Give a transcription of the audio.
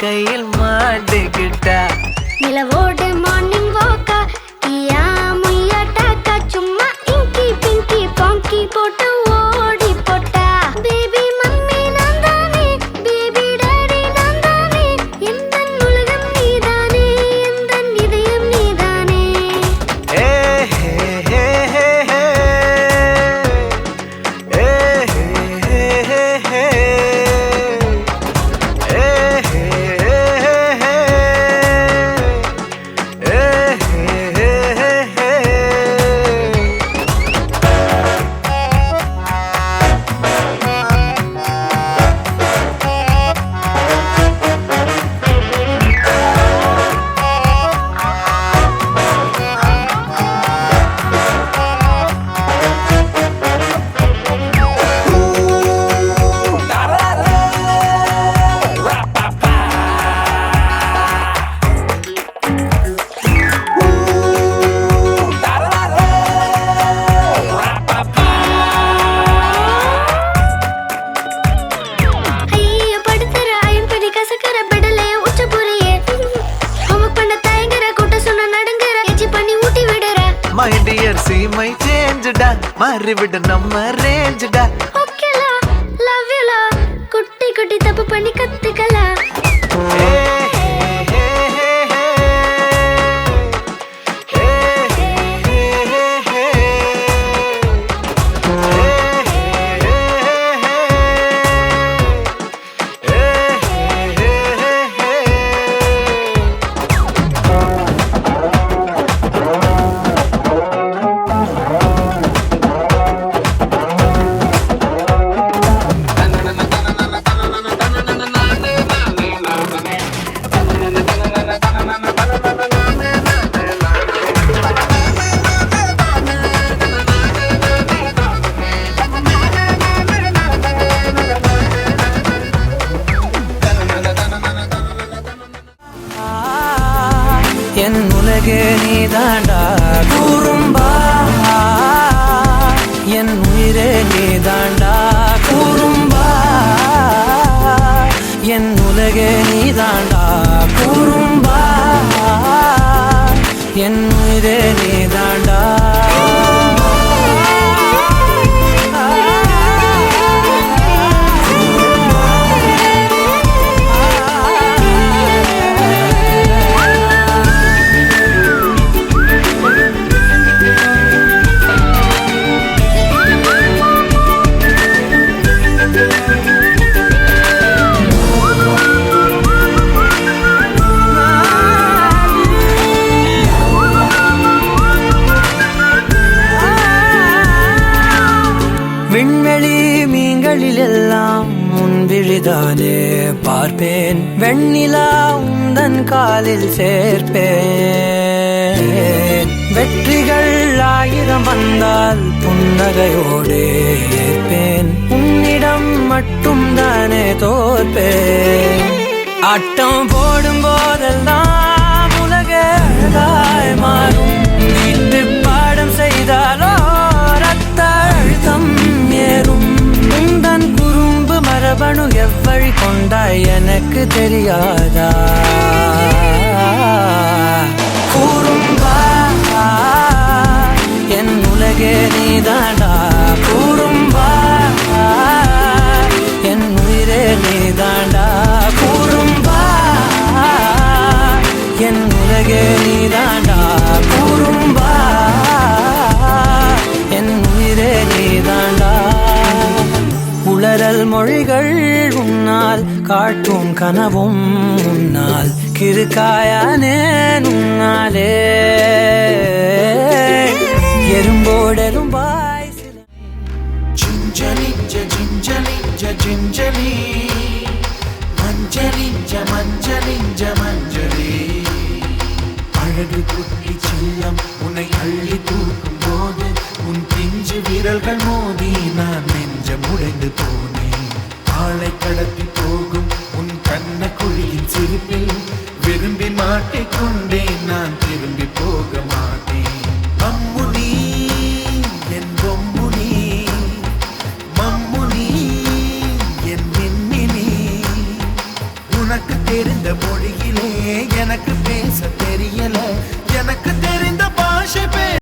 கையில் மாட்டிக்கிட்டா நிலவோடு மார்னிங் வாக்கா ஈயா முய்யா டாக்கா சும்மா இங்கி பிங்கி பாங்கி போட்டு ஓடி போட்டா பேபி மம்மி நான் தானே பேபி டாடி நான் தானே எந்தன் உலகம் நீதானே எந்தன் இதயம் நீதானே ஏ ஹே ஹே ஹே ஹே ஏ ஹே ஹே ஹே My dear, see my change da, மாறிவிட நம்ம range da. Okay la, love you la, குட்டி குட்டி தப்பு பண்ணி கத்துக்கலாம். என் உலகே நீதாண்டா கூறும்பா என் உயிரே நீதாண்டா கூறும்பா என் உலகே நீதாண்டா கூறும்பா என் உயிரே நீதாண்டா விண்வெளி மீன்களில் எல்லாம் முன்விழிதானே பார்ப்பேன் வெண்ணிலா உந்தன் காலில் சேர்ப்பேன் வெற்றிகள் 1000 வந்தால் புன்னகையோடு ஏற்பேன் உன்னிடம் மட்டும் தானே தோற்பேன் ஆட்டம் போடும் போதெல்லாம் உலக அழகாய் மாறும் வீட்டு பாடம் செய்தாலோ உந்தன் குறும்பு மரபணு எவ்வழி கொண்டாய் எனக்கு தெரியாதா கூறும்பா என் உலகே நீதாண்டா கூறும்பா என் உயிரே நீதாண்டா கூறும்பா என் உலகே நீதாண்டா கூறும்பா என் உயிரே நீதாண்டா உளறல் மொழிகள் உன்னால் காட்டும் கனவும் உன்னால் கிறுக்காயானே உன்னாலே எறும்போடெரும்பாய் ஜிஞ்சலிஞ்ச ஜிஞ்சலிஞ்ச ஜிஞ்சலி மஞ்சளிஞ்ச மஞ்சளிஞ்ச மஞ்சள்